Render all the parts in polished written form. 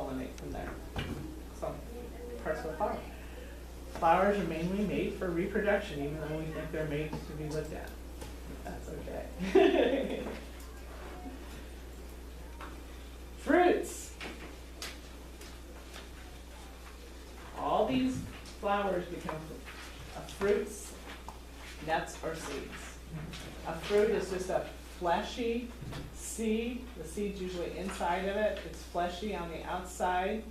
pollinate from there. Some parts of the flower. Flowers are mainly made for reproduction, even though we think they're made to be looked at. That's okay. Fruits. All these flowers become fruits, nuts, or seeds. A fruit is just a fleshy seed. The seed's usually inside of it. It's fleshy on the outside.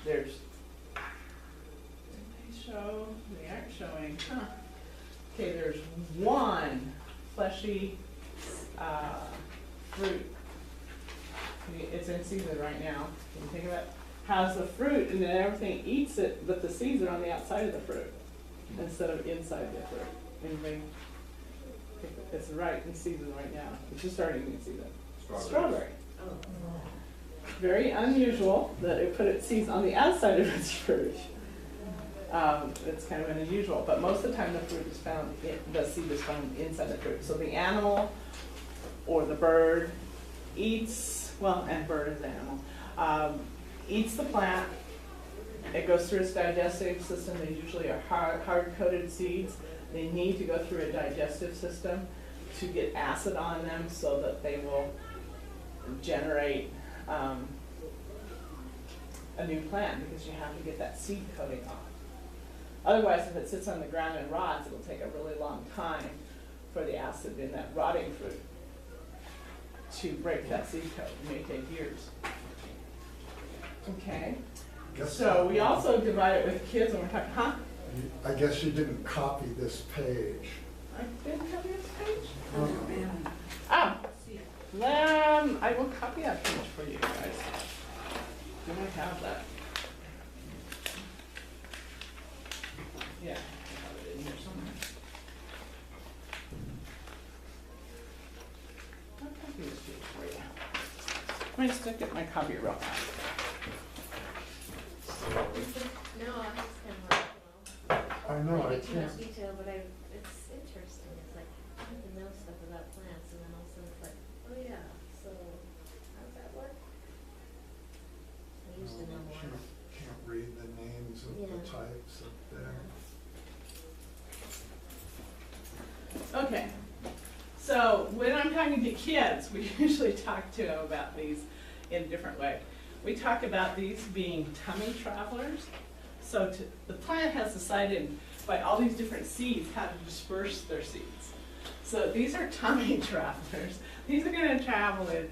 There's, did they show? They aren't showing. Huh. Okay, there's one fleshy fruit. It's in season right now. Can you think of it? Has the fruit, and then everything eats it, but the seeds are on the outside of the fruit instead of inside the fruit. Anybody? It's right in season right now. It's just starting in season. Strawberry. Oh. Very unusual that it put its seeds on the outside of its fruit. It's kind of unusual, but most of the time the fruit is found, the seed is found inside the fruit. So the animal or the bird eats, well, and bird is an animal, eats the plant. It goes through its digestive system. They usually are hard-coated seeds. They need to go through a digestive system to get acid on them so that they will generate a new plant, because you have to get that seed coating off. Otherwise, if it sits on the ground and rots, it'll take a really long time for the acid in that rotting fruit to break that seed coat. It may take years. Okay. So we also divide it with kids when we're talking, huh? I guess you didn't copy this page. I didn't copy this page? Oh. I will copy that page for you guys. Do I have that? Yeah, I have it in here somewhere. I'll copy this page for you. Let me just look at my copy real fast. No, I'm just kind of like, I know, I maybe too much can't. detail, but it's interesting. It's like, I have to know stuff about plants, and then all of a sudden it's like, oh yeah, so how does that work? I used to know more. Can't read the names of the Yeah. types up there. Okay, so when I'm talking to kids, we usually talk to them about these in a different way. We talk about these being tummy travelers. So the plant has decided by all these different seeds how to disperse their seeds. So these are tummy travelers. These are going to travel in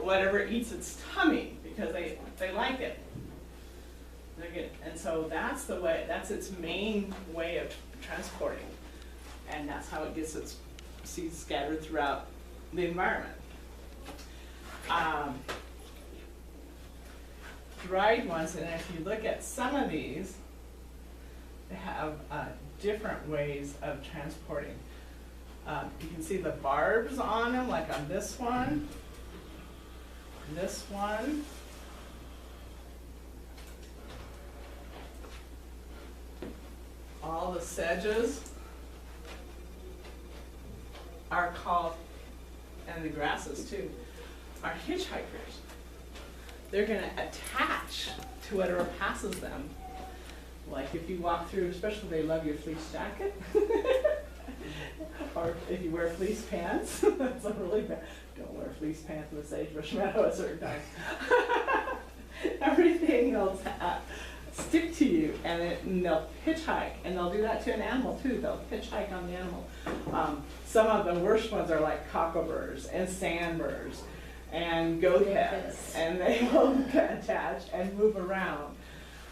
whatever eats its tummy because they like it. And so that's the way, that's its main way of transporting. And that's how it gets its seeds scattered throughout the environment. Dried ones, and if you look at some of these, they have different ways of transporting. You can see the barbs on them, like on this one, this one. All the sedges are called, and the grasses too, are hitchhikers. They're going to attach to whatever passes them. Like if you walk through, especially if they love your fleece jacket, or if you wear fleece pants, that's a really bad, don't wear fleece pants in the sagebrush meadow at certain times. Everything will stick to you, and they'll hitchhike, and they'll do that to an animal too. They'll hitchhike on the animal. Some of the worst ones are like cockaburs and sandbirds and goat heads, and they will attach and move around.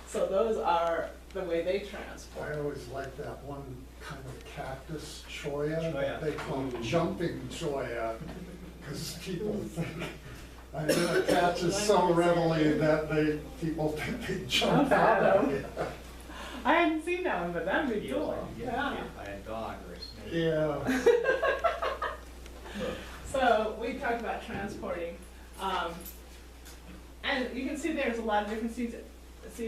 So those are the way they transport. I always like that one kind of cactus, choya, Choya. that they call jumping choya, because people think, I know it attaches so readily that people think they jump out of it. I hadn't seen that one, but that'd be Feels cool. like you get Yeah. hit by a dog or a snake. Yeah. So we talked about transporting, and you can see there's a lot of different seed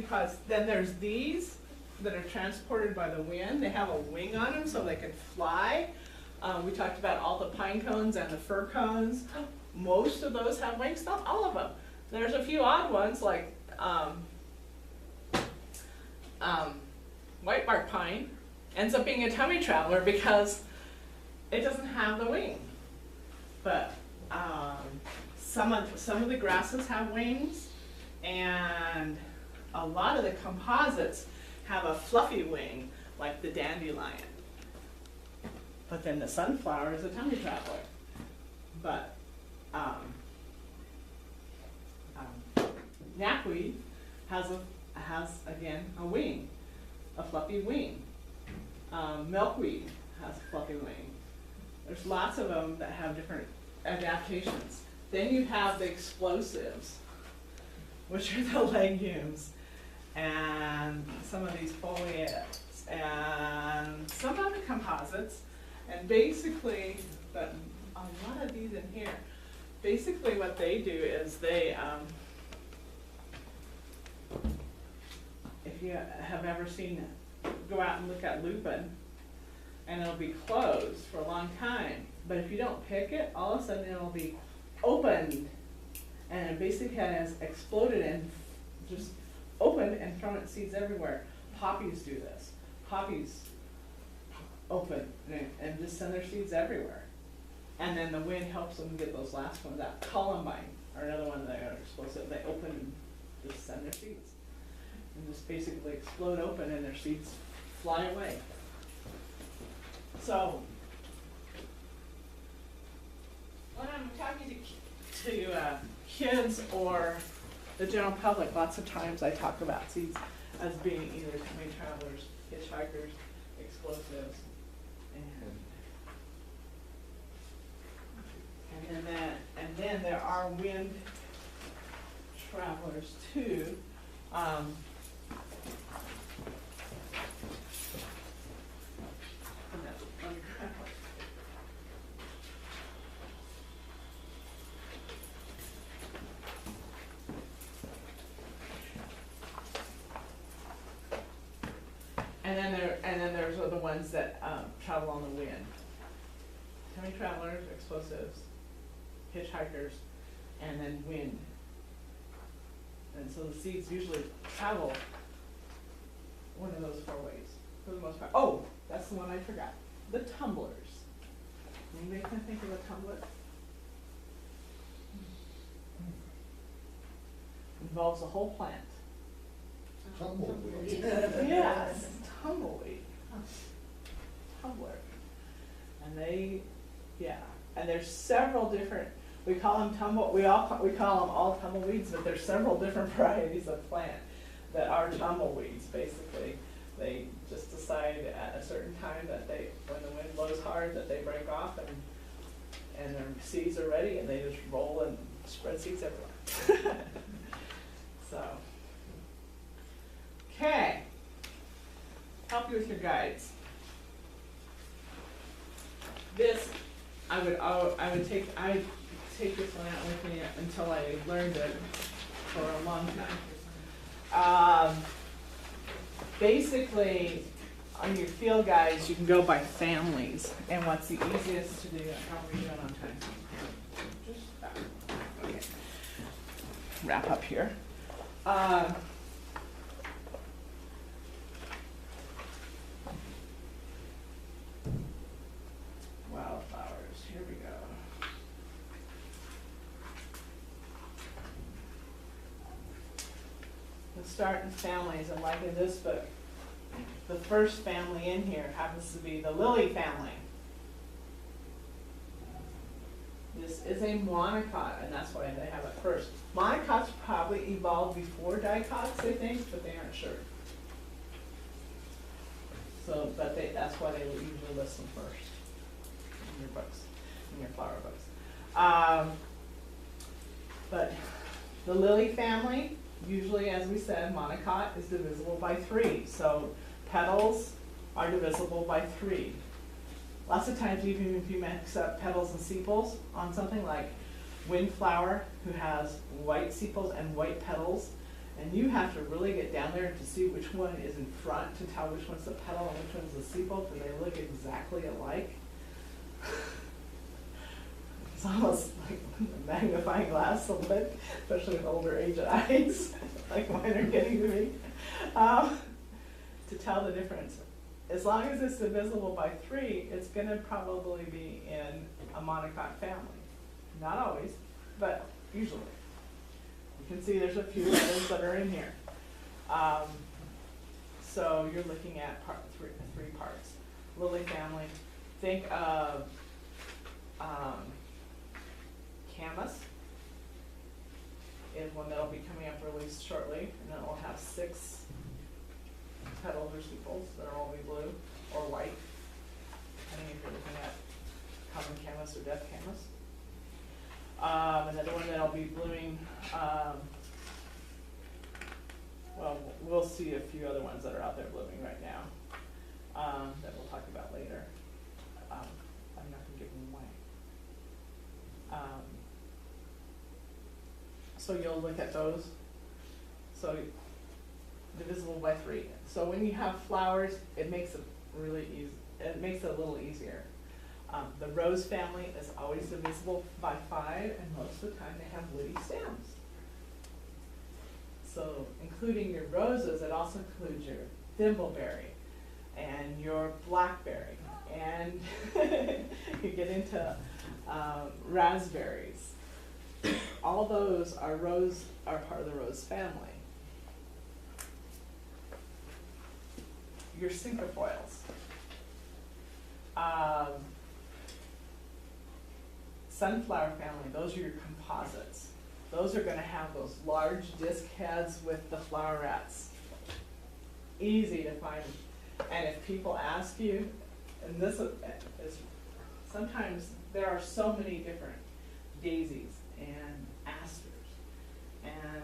pods. Then there's these that are transported by the wind. They have a wing on them so they can fly. We talked about all the pine cones and the fir cones. Most of those have wings, not all of them. There's a few odd ones like white bark pine ends up being a tummy traveler because it doesn't have the wing. But some of the grasses have wings, and a lot of the composites have a fluffy wing, like the dandelion. But then the sunflower is a tummy traveler. But knapweed has again a wing, a fluffy wing. Milkweed has a fluffy wing. There's lots of them that have different adaptations. Then you have the explosives, which are the legumes, and some of these foliates, and some of the composites, and basically, but a lot of these in here, basically what they do is they, if you have ever seen, go out and look at lupin, and it'll be closed for a long time, but if you don't pick it, all of a sudden it'll be opened, and it basically has exploded and just opened and thrown its seeds everywhere. Poppies do this. Poppies open and just send their seeds everywhere. And then the wind helps them get those last ones out. Columbine are another one that are explosive. They open and just send their seeds. And just basically explode open and their seeds fly away. So, when I'm talking to kids or the general public, lots of times I talk about seeds as being either tummy travelers, hitchhikers, explosives, and then there are wind travelers too. And then there's the ones that travel on the wind. Tummy travelers, explosives, hitchhikers, and then wind. And so the seeds usually travel one of those 4 ways for the most part. Oh, that's the one I forgot. The tumblers. Anybody can think of a tumbler? Involves the whole plant. Tumbleweed. Yes, tumbleweed. Tumbler. And and there's several different, we call them we call them all tumbleweeds, but there's several different varieties of plant that are tumbleweeds, basically. They just decide at a certain time that when the wind blows hard, that they break off and their seeds are ready and they just roll and spread seeds everywhere. So, okay, help you with your guides. This, I would take this one out with me until I learned it for a long time. Basically, on your field guides, you can go by families, and what's the easiest to do, how are we doing on time? Just, okay. Wrap up here. Wildflowers, here we go. Let's start in families, and like in this book, the first family in here happens to be the lily family. This is a monocot, and that's why they have it first. Monocots probably evolved before dicots, they think, but they aren't sure. So, but that's why they will usually list them first in your books, in your flower books. But the lily family, usually, as we said, monocot is divisible by 3. So petals are divisible by 3. Lots of times, even if you mix up petals and sepals on something like windflower, who has white sepals and white petals, and you have to really get down there to see which one is in front to tell which one's the petal and which one's the sepal, because they look exactly alike. It's almost like a magnifying glass a little bit, especially with older age eyes, like mine are getting to me, to tell the difference. As long as it's divisible by 3, it's gonna probably be in a monocot family. Not always, but usually. You can see there's a few others that are in here. So you're looking at three parts. Lily family, think of camas is one that'll be coming up released shortly, and then it will have 6 petals or sepals that are all be blue or white, depending if you're looking at common camas or death camas. Another one that'll be blooming, well, we'll see a few other ones that are out there blooming right now, that we'll talk about later. I'm not gonna give them away. So you'll look at those. So divisible by 3. So when you have flowers, it makes it really easy. It makes it a little easier. The rose family is always divisible by 5, and most of the time they have woody stems. So including your roses, it also includes your thimbleberry and your blackberry, and you get into raspberries. All those are part of the rose family. Your cinquefoils. Sunflower family, those are your composites. Those are gonna have those large disc heads with the flowerets. Easy to find. And if people ask you, and this is, sometimes there are so many different daisies and asters and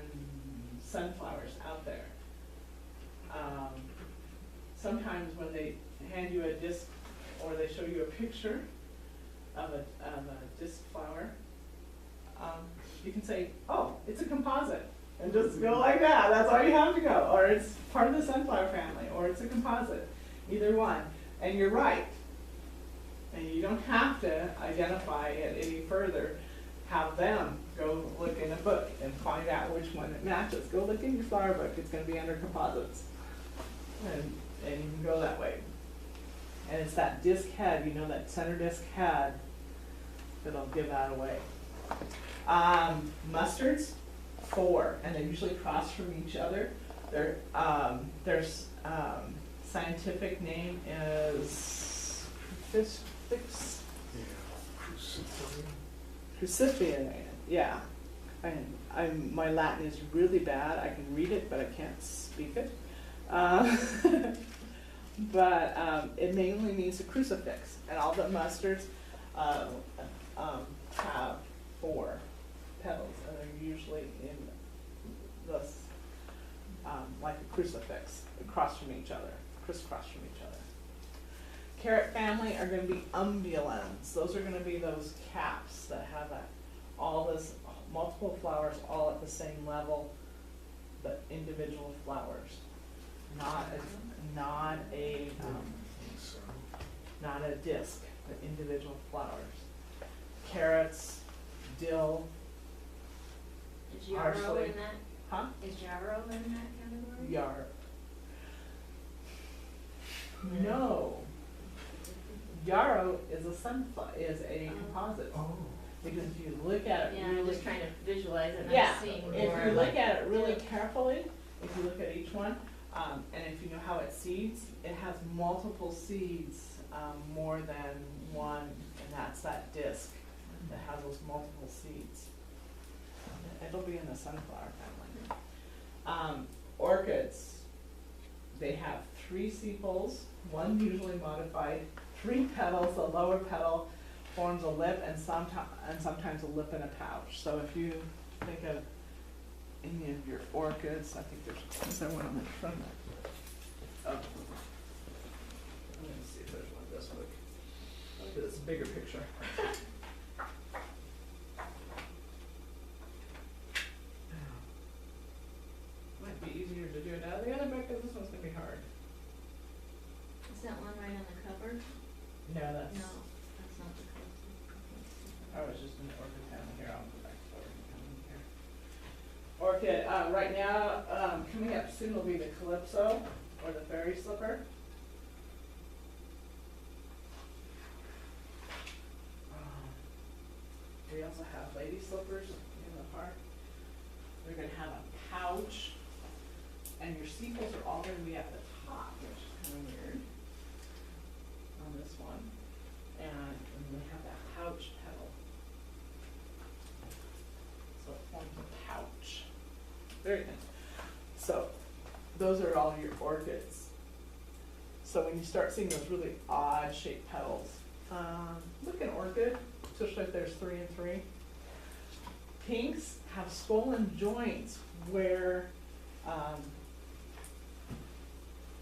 sunflowers out there. Sometimes when they hand you a disc or they show you a picture of a disc flower, you can say, oh, it's a composite, and just go like that. That's all you have to go. Or it's part of the sunflower family, or it's a composite. Either one. And you're right. And you don't have to identify it any further. Have them go look in a book and find out which one it matches. Go look in your flower book. It's going to be under composites. And you can go that way. And it's that disc head, you know, that center disc head that'll give that away. Mustards, 4, and they usually cross from each other. Their scientific name is Cruciferum. Yeah. My Latin is really bad. I can read it, but I can't speak it. But it mainly means a crucifix, and all the mustards have 4 petals, and they're usually in this, like a crucifix, across from each other, crisscross from each other. Carrot family are going to be umbulans. Those are going to be those caps that have all this multiple flowers all at the same level, but individual flowers, not a disc, but individual flowers. Carrots, dill. Is yarrow parsley. in that? Huh? Is yarrow in that category? Yarrow. No. Yarrow is a composite. Oh. Because if you look at it Yeah, I'm really, just trying to visualize it, yeah, I'm seeing if more you like. look at it really carefully, if you look at each one, and if you know how it seeds, it has multiple seeds, more than one, and that's that disc that has those multiple seeds. It'll be in the sunflower family. Orchids, they have 3 sepals, 1 usually modified, 3 petals. The lower petal forms a lip, and sometimes a lip and a pouch. So if you think of any of your orchids, I think is there one on the front? Oh. Let me see if there's one this week. Look at this bigger picture. Might be easier to do it out of the other book, because this one's gonna be hard. Is that one right on the cover? No, that's. No, that's not the cover. orchid, right now, coming up soon will be the calypso, or the fairy slipper. We also have lady slippers in the park. We're gonna have a pouch, and your sepals are all gonna be at the top, which is kind of weird on this one. And we have that pouch petal. So it forms a pouch. Very nice. So those are all your orchids. So when you start seeing those really odd shaped petals, look at orchid, especially if there's 3 and 3. Pinks have swollen joints where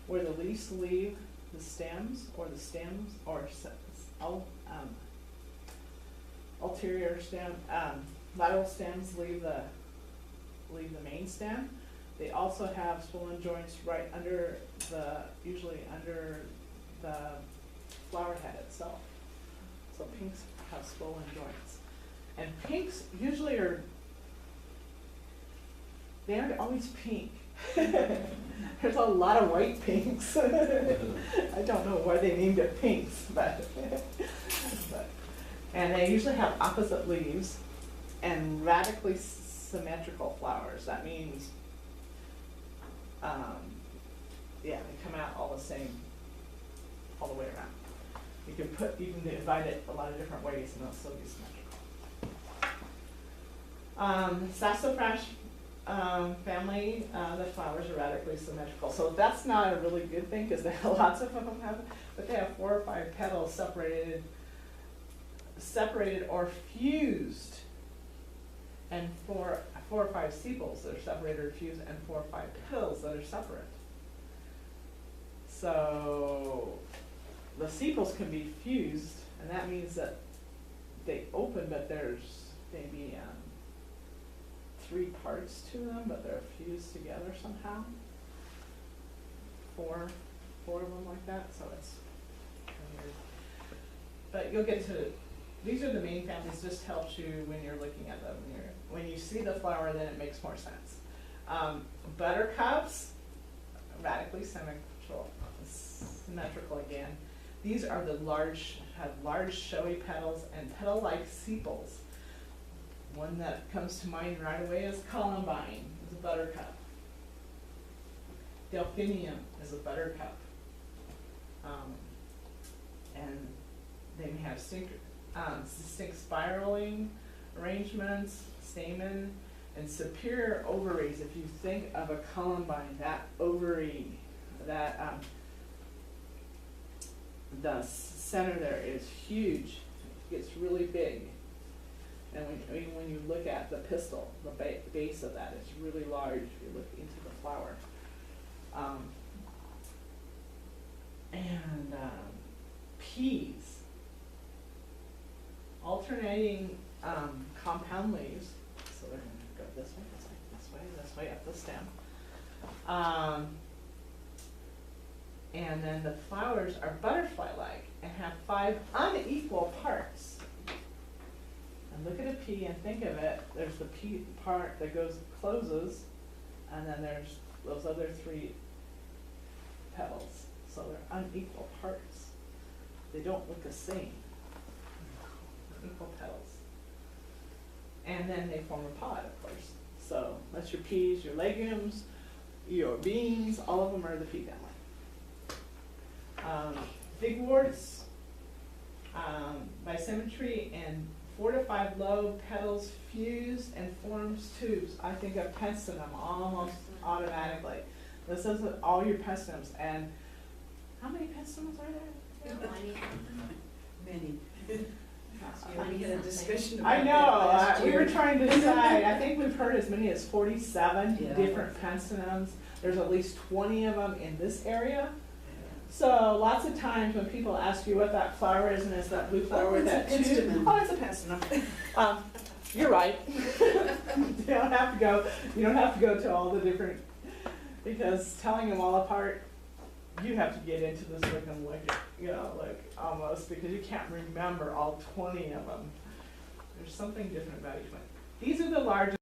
the leaves leave the stems, or the stems, or ulterior stem, lateral stems leave the main stem. They also have swollen joints right under usually under the flower head itself. So pinks have swollen joints. And pinks usually they aren't always pink. There's a lot of white pinks. I don't know why they named it pinks, but and they usually have opposite leaves and radically symmetrical flowers. That means, yeah, they come out all the same, all the way around. You can divide it a lot of different ways and they'll still be symmetrical. Sassafras family, the flowers are radically symmetrical. So that's not a really good thing because lots of them have, but they have 4 or 5 petals separated or fused, and 4 or 5 sepals that are separated or fused, and 4 or 5 petals that are separate. So the sepals can be fused, and that means that they open, but there's maybe 3 parts to them, but they're fused together somehow. 4 of them like that, so it's kind of weird. But you'll get to, these are the main families, just helps you when you're looking at them. When you see the flower, then it makes more sense. Buttercups, radically symmetrical again. These are the have large showy petals and petal-like sepals. One that comes to mind right away is columbine, is a buttercup. Delphinium is a buttercup. And they may have distinct spiraling arrangements, stamen, and superior ovaries. If you think of a columbine, that ovary, that the center there is huge. It gets really big. And when you look at the pistil, the base of that is really large if you look into the flower. Peas, alternating compound leaves, so they're going to go this way, up the stem. And then the flowers are butterfly-like and have 5 unequal parts. And look at a pea and think of it. There's the pea part that closes, and then there's those other 3 petals. So they're unequal parts. They don't look the same. Equal petals. And then they form a pod, of course. So that's your peas, your legumes, your beans, all of them are the pea family. Figworts, by symmetry and 4 to 5 lobe petals fused and forms tubes. I think of pentstemon almost automatically. This is all your pentstemons. And how many pentstemons are there? Many. We had a discussion about I that know, last we year. were trying to decide. I think we've heard as many as 47 Yeah. different pentstemons. There's at least 20 of them in this area. So lots of times when people ask you what that flower is, and it's that blue flower with that it's a tube. penstemon. Oh, it's a penstemon. You're right. You don't have to go to all the different, because telling them all apart, you have to get into this looking like almost, because you can't remember all 20 of them. There's something different about each one. These are the largest